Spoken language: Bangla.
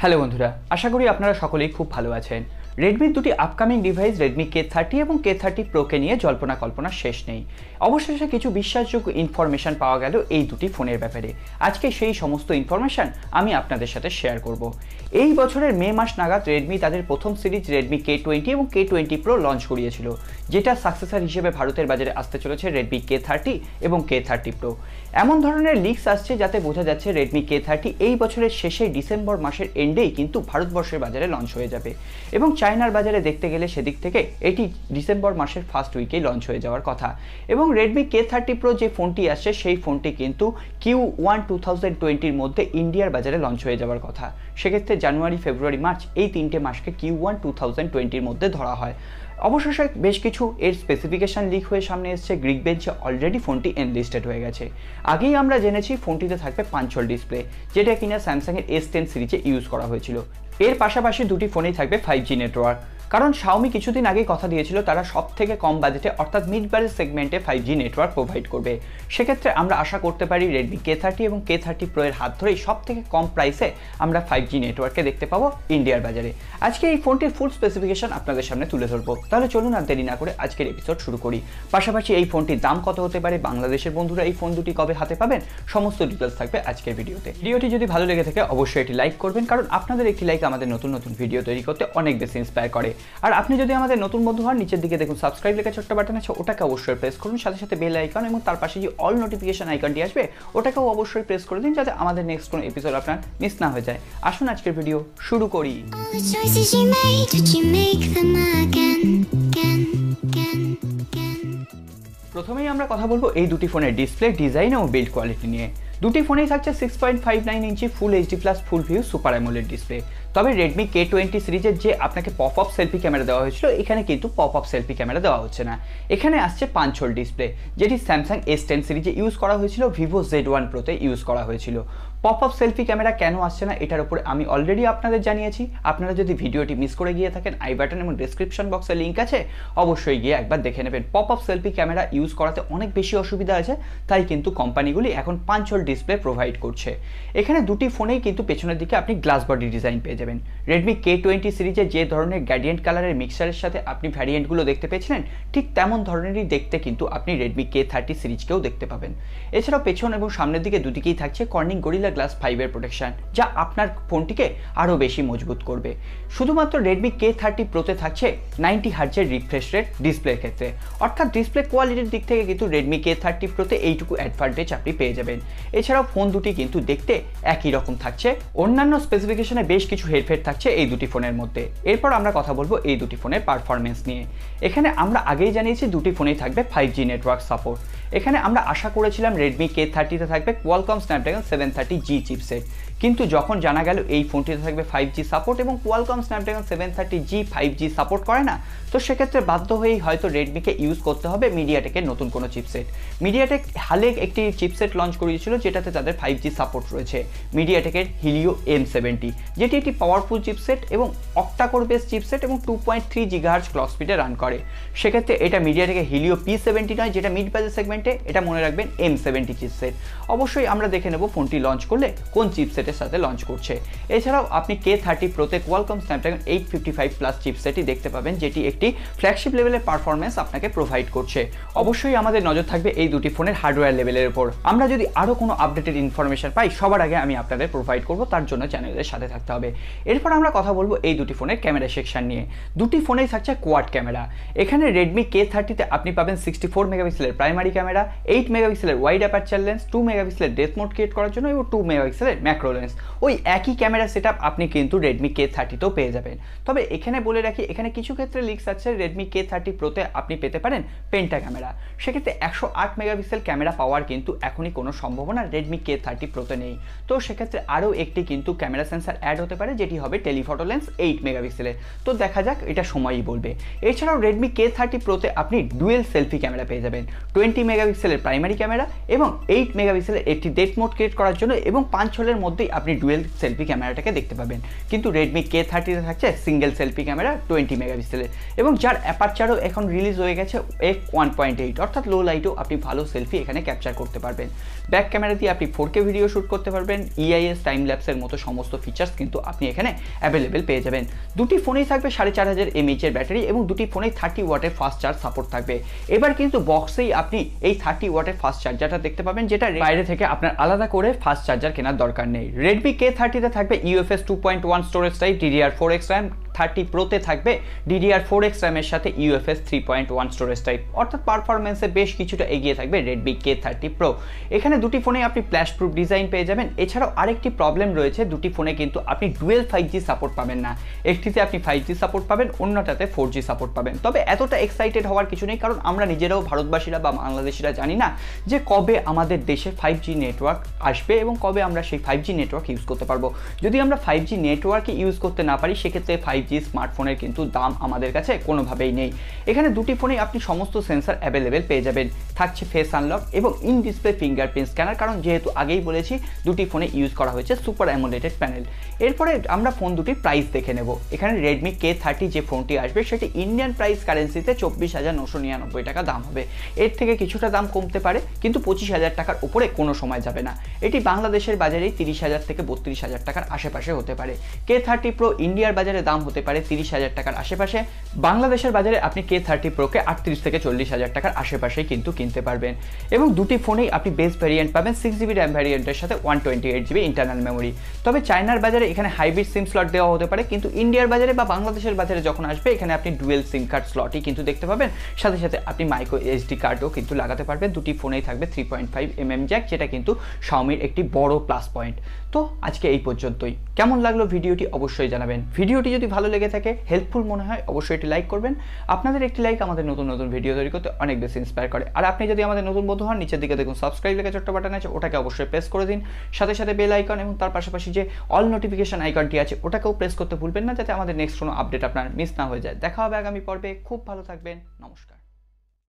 হ্যালো বন্ধুরা, আশা করি আপনারা সকলেই খুব ভালো আছেন। রেডমির দুটি আপকামিং ডিভাইস রেডমি K30 এবং K30 Proকে নিয়ে জল্পনা কল্পনা শেষ নেই। অবশেষে কিছু বিশ্বাসযোগ্য ইনফরমেশন পাওয়া গেল এই দুটি ফোনের ব্যাপারে। আজকে সেই সমস্ত ইনফরমেশন আমি আপনাদের সাথে শেয়ার করব। এই বছরের মে মাস নাগাদ রেডমি তাদের প্রথম সিরিজ রেডমি K20 এবং K20 Pro লঞ্চ করিয়েছিল, যেটা সাকসেসর হিসেবে ভারতের বাজারে আসতে চলেছে রেডমি K30 এবং K30 Pro। এমন ধরনের লিকস আসছে যাতে বোঝা যাচ্ছে রেডমি K30 এই বছরের শেষে ডিসেম্বর মাসের এন্ডেই কিন্তু ভারতবর্ষের বাজারে লঞ্চ হয়ে যাবে এবং চায়নার বাজারে দেখতে গেলে সেদিক থেকে এটি ডিসেম্বর মাসের ফার্স্ট উইকেই লঞ্চ হয়ে যাওয়ার কথা। এবং রেডমি K30 Pro যে ফোনটি আসছে সেই ফোনটি কিন্তু Q1 2020-র মধ্যে ইন্ডিয়ার বাজারে লঞ্চ হয়ে যাওয়ার কথা। সেক্ষেত্রে জানুয়ারি, ফেব্রুয়ারি, মার্চ এই তিনটে মাসকে Q1 2020-র মধ্যে ধরা হয়। অবশেষে বেশ কিছু এর স্পেসিফিকেশন লিক হয়ে সামনে এসেছে। গ্রিক বেঞ্চে অলরেডি ফোনটি এনলিস্টেড হয়ে গেছে। আগেই আমরা জেনেছি ফোনটিতে থাকবে 5 ডিসপ্লে, যেটা কিনা স্যামসাংয়ের S10 সিরিজে ইউজ করা হয়েছিল। এর পাশাপাশি দুটি ফোনেই থাকবে 5G নেটওয়ার্ক, কারণ শাওমি কিছুদিন আগেই কথা দিয়েছিল তারা সব থেকে কম বাজেটে অর্থাৎ মিড বাজেট সেগমেন্টে 5G নেটওয়ার্ক প্রোভাইড করবে। সেক্ষেত্রে আমরা আশা করতে পারি রেডমি K30 এবং K30 Pro এর হাত ধরেই সব থেকে কম প্রাইসে আমরা 5G নেটওয়ার্কে দেখতে পাবো ইন্ডিয়ার বাজারে। আজকে এই ফোনটির ফুল স্পেসিফিকেশন আপনাদের সামনে তুলে ধরবো। তাহলে চলুন আর দেরি না করে আজকের এপিসোড শুরু করি। পাশাপাশি এই ফোনটির দাম কত হতে পারে, বাংলাদেশের বন্ধুরা এই ফোন দুটি কবে হাতে পাবেন, সমস্ত ডিটেলস থাকবে আজকের ভিডিওতে। ভিডিওটি যদি ভালো লেগে থাকে অবশ্যই এটি লাইক করবেন, কারণ আপনাদের একটি লাইক আমাদের নতুন নতুন ভিডিও তৈরি করতে অনেক বেশি ইন্সপায়ার করে। আর আপনি যদি আমাদের নতুন বন্ধু হন, নিচের দিকে দেখুন সাবস্ক্রাইব লেখা ছোট্ট বাটন আছে, ওটাকে অবশ্যই প্রেস করুন। সাথে সাথে বেল আইকন এবং তার পাশে যে অল নোটিফিকেশন আইকনটি আসবে ওটাকেও অবশ্যই প্রেস করে দিন, যাতে আমাদের নেক্সট কোনো এপিসোড আপনার মিস না হয়ে যায়। আসুন আজকের ভিডিও শুরু করি। প্রথমেই আমরা কথা বলবো এই দুটি ফোনের ডিসপ্লে, ডিজাইন এবং বিল্ড কোয়ালিটি নিয়ে। দুটি ফোনেই থাকছে 6.59 inch full HD plus full view super AMOLED display. তবে রেডমি K20 সিরিজের যে আপনাকে পপ আপ সেলফি ক্যামেরা দেওয়া হয়েছিল, এখানে কিন্তু পপ আপ সেলফি ক্যামেরা দেওয়া হচ্ছে না। এখানে আসছে 5 ডিসপ্লে, যেটি স্যামসাং S10 সিরিজে ইউজ করা হয়েছিল, ভিভো Z1 Proতে ইউজ করা হয়েছিল। পপ আপ সেলফি ক্যামেরা কেন আসছে না এটার উপরে আমি অলরেডি আপনাদের জানিয়েছি। আপনারা যদি ভিডিওটি মিস করে গিয়ে থাকেন, আই বাটন এবং ডেসক্রিপশন বক্সে লিঙ্ক আছে, অবশ্যই গিয়ে একবার দেখে নেবেন। Pop up selfie camera use করাতে অনেক বেশি অসুবিধা আছে, তাই কিন্তু কোম্পানিগুলি এখন 5 ডিসপ্লে প্রোভাইড করছে। এখানে দুটি ফোনেই কিন্তু পেছনের দিকে আপনি গ্লাস বডি ডিজাইন পেয়ে যাবেন। রেডমি K20 সিরিজে যে ধরনের গ্রেডিয়েন্ট কালারের মিক্সারের সাথে আপনি ভ্যারিয়েন্টগুলো দেখতে পেয়েছিলেন, ঠিক তেমন ধরনেরই দেখতে কিন্তু আপনি রেডমি K30 সিরিজকেও দেখতে পাবেন। এছাড়াও পেছন এবং সামনের দিকে দুদিকেই থাকছে কর্নিং গরিলা গ্লাস 5 এর প্রোটেকশন, যা আপনার ফোনটিকে আরও বেশি মজবুত করবে। শুধুমাত্র রেডমি K30 Proতে থাকছে 90 হার্জের রিফ্রেশ রেট ডিসপ্লের ক্ষেত্রে, অর্থাৎ ডিসপ্লে কোয়ালিটির দিক থেকে কিন্তু রেডমি K30 Proতে এইটুকু অ্যাডভান্টেজ আপনি পেয়ে যাবেন। এছাড়াও ফোন দুটি কিন্তু দেখতে একই রকম থাকছে, অন্যান্য স্পেসিফিকেশনে বেশ কিছু হেরফের থাকছে এই দুটি ফোনের মধ্যে। এরপর আমরা কথা বলবো এই দুটি ফোনের পারফরমেন্স নিয়ে। এখানে আমরা আগেই জানিয়েছি দুটি ফোনেই থাকবে 5G নেটওয়ার্ক সাপোর্ট। এখানে আমরা আশা করেছিলাম রেডমি K30-তে থাকবে কোয়ালকম স্ন্যাপড্রাগন 730G চিপসেট, কিন্তু যখন জানা গেল এই ফোনটিতে থাকবে 5G সাপোর্ট এবং Qualcomm Snapdragon 730G 5G support করে না, তো সেক্ষেত্রে বাধ্য হয়েই হয়তো রেডমিকে ইউজ করতে হবে মিডিয়াটেকের নতুন কোনো চিপসেট। মিডিয়াটেক হালে একটি চিপসেট লঞ্চ করেছিল যেটাতে তাদের 5G সাপোর্ট রয়েছে, মিডিয়াটেকের হিলিও M70, যেটি একটি পাওয়ারফুল চিপসেট এবং অক্টাকোর বেস চিপসেট এবং 2.3 GHz ক্লক স্পিডে রান করে। সেক্ষেত্রে এটা মিডিয়াটেকের হিলিও P70 নয়, যেটা মিড বাজেট সেগমেন্টে, এটা মনে রাখবেন M70 চিপসেট। অবশ্যই আমরা দেখে নেব ফোনটি লঞ্চ করলে কোন চিপসেটের সাথে লঞ্চ করছে। এছাড়াও আপনি K30 Proতে কোয়ালকম স্ন্যাপড্রাগন 855 প্লাস চিপসেটই দেখতে পাবেন, যেটি একটি ফ্ল্যাগশিপ লেভেলের পারফরমেন্স আপনাকে প্রোভাইড করছে। অবশ্যই আমাদের নজর থাকবে এই দুটি ফোনের হার্ডওয়্যার লেভেলের উপর। আমরা যদি আরও কোনো আপডেটেড ইনফরমেশন পাই, সবার আগে আমি আপনাদের প্রোভাইড করব, তার জন্য চ্যানেলের সাথে থাকতে হবে। এরপর আমরা কথা বলবো এই দুটি ফোনের ক্যামেরা সেকশন নিয়ে। দুটি ফোনেই থাকছে কোয়াড ক্যামেরা। এখানে রেডমি K30-তে আপনি পাবেন 64 মেগাপিক্সেলের প্রাইমারি ক্যামেরা, 8 মেগাপিক্সেলের ওয়াইড অ্যাপারচার লেন্স, 2 মেগাপিক্সেলের ডেপথ মোড ক্রিয়েট করার জন্য এবং 2 মেগাপিক্সেলের ম্যাক্রো লেন্স। ওই একই ক্যামেরা সেটআপ আপনি কিন্তু রেডমি K30-তেও পেয়ে যাবেন। তবে এখানে বলে রাখি, এখানে কিছু ক্ষেত্রে লিকস আছে রেডমি K30 Proতে আপনি পেতে পারেন পেন্টা ক্যামেরা। সেক্ষেত্রে 108 মেগাপিক্সেল ক্যামেরা পাওয়ার কিন্তু এখনই কোনো সম্ভাবনা রেডমি K30 Proতে নেই। তো সেক্ষেত্রে আরও একটি কিন্তু ক্যামেরা সেন্সার অ্যাড হতে পারে, যেটি হবে টেলিফটো লেন্স 8 মেগাপিক্সেলের। তো দেখা যাক, এটা সময়ই বলবে। এছাড়াও রেডমি K30 Proতে আপনি ডুয়েল সেলফি ক্যামেরা পেয়ে যাবেন, 20 মেগাপিক্সেলের প্রাইমারি ক্যামেরা এবং 8 মেগাপিক্সেলের একটি ডেপথ মোড ক্রিয়েট করার জন্য এবং 5 হোলের মধ্যে ক্ষেত্রেই আপনি ডুয়েল সেলফি ক্যামেরাটাকে দেখতে পাবেন, কিন্তু Redmi K30 থাকছে সিঙ্গেল সেলফি ক্যামেরা 20 মেগাপিক্সেলের, এবং যার অ্যাপারচারও এখন রিলিজ হয়ে গেছে f1.8, অর্থাৎ লো লাইটেও আপনি ভালো সেলফি এখানে ক্যাপচার করতে পারবেন। ব্যাক ক্যামেরা দিয়ে আপনি 4K ভিডিও শ্যুট করতে পারবেন, EIS টাইম ল্যাপসের মতো সমস্ত ফিচার্স কিন্তু আপনি এখানে অ্যাভেলেবেল পেয়ে যাবেন। দুটি ফোনেই থাকবে 4500 mAh এর ব্যাটারি এবং দুটি ফোনেই 30 ওয়াটের ফাস্ট চার্জ সাপোর্ট থাকবে। এবার কিন্তু বক্সেই আপনি এই 30 ওয়াটের ফাস্ট চার্জারটা দেখতে পাবেন, যেটা বাইরে থেকে আপনার আলাদা করে ফাস্ট চার্জার কেনার দরকার নেই। Redmi K30 তে থাকবে UFS 2.1 storage type, DDR4X RAM। 30 Proতে থাকবে DDR4X RAM এর সাথে UFS 3.1 স্টোরেজ টাইপ, অর্থাৎ পারফরমেন্সে বেশ কিছুটা এগিয়ে থাকবে Redmi K30 Pro। এখানে দুটি ফোনে আপনি ফ্ল্যাশ প্রুফ ডিজাইন পেয়ে যাবেন। এছাড়াও আরেকটি প্রবলেম রয়েছে, দুটি ফোনে কিন্তু আপনি ডুয়েল 5G সাপোর্ট পাবেন না। একটিতে আপনি 5G সাপোর্ট পাবেন, অন্যটাতে 4G সাপোর্ট পাবেন। তবে এতটা এক্সাইটেড হওয়ার কিছু নেই, কারণ আমরা নিজেরাও ভারতবাসীরা বা বাংলাদেশিরা জানি না যে কবে আমাদের দেশে 5G নেটওয়ার্ক আসবে এবং কবে আমরা সেই 5G নেটওয়ার্ক ইউজ করতে পারবো। যদি আমরা 5G নেটওয়ার্কই ইউজ করতে না পারি, সেক্ষেত্রে 5G স্মার্টফোনের কিন্তু দাম আমাদের কাছে কোনোভাবেই নেই। এখানে দুটি ফোনেই আপনি সমস্ত সেন্সর অ্যাভেলেবেল পেয়ে যাবেন। থাকছে ফেস আনলক এবং ইন ডিসপ্লে ফিঙ্গারপ্রিন্ট স্ক্যানার, কারণ যেহেতু আগেই বলেছি দুটি ফোনে ইউজ করা হয়েছে সুপার অ্যামোলেড প্যানেল। এরপরে আমরা ফোন দুটির প্রাইস দেখে নেব। এখানে Redmi K30 যে ফোনটি আসবে সেটি ইন্ডিয়ান প্রাইস কারেন্সিতে 24,999 টাকা দাম হবে। এর থেকে কিছুটা দাম কমতে পারে, কিন্তু 25,000 টাকার উপরে কোনো সময় যাবে না। এটি বাংলাদেশের বাজারেই 30,000 থেকে 32,000 টাকার আশেপাশে হতে পারে। K30 Pro ইন্ডিয়ার বাজারে দাম হতে পারে 30,000 টাকার আশেপাশে। বাংলাদেশের বাজারে আপনি K30 Proকে 38 থেকে 40,000 টাকার আশেপাশেই কিন্তু কিনতে পারবেন। এবং দুটি ফোনেই আপনি বেস ভ্যারিয়েন্ট পাবেন 6GB র্যাম ভ্যারিয়েন্টের সাথে 128GB ইন্টারনাল মেমোরি। তবে চায়নার বাজারে এখানে হাইব্রিড সিম স্লট দেওয়া হতে পারে, কিন্তু ইন্ডিয়ার বাজারে বা বাংলাদেশের বাজারে যখন আসবে এখানে আপনি ডুয়েল সিম কার্ড স্লটই কিন্তু দেখতে পাবেন। সাথে সাথে আপনি মাইক্রো SD কার্ডও কিন্তু লাগাতে পারবেন। দুটি ফোনেই থাকবে 3.5mm জ্যাক, যেটা কিন্তু Xiaomiর একটি বড় প্লাস পয়েন্ট। তো আজকে এই পর্যন্তই। কেমন লাগলো ভিডিওটি অবশ্যই জানাবেন। ভিডিওটি যদি ভালো লেগে থাকে, হেল্পফুল মনে হয়, অবশ্যই একটি লাইক করবেন। আপনাদের একটি লাইক আমাদের নতুন নতুন ভিডিও তৈরি করতে অনেক বেশি ইন্সপায়ার করে। আর আপনি যদি আমাদের নতুন বন্ধু হন, নিচের দিকে দেখুন সাবস্ক্রাইব লেখা ছোট্ট বাটন আছে, ওটাকে অবশ্যই প্রেস করে দিন। সাথে সাথে বেল আইকন এবং তার পাশাপাশি যে অল নোটিফিকেশন আইকনটি আছে ওটাকেও প্রেস করতে ভুলবেন না, যাতে আমাদের নেক্সট কোনো আপডেট আপনার মিস না হয়ে যায়। দেখা হবে আগামী পর্বে। খুব ভালো থাকবেন। নমস্কার।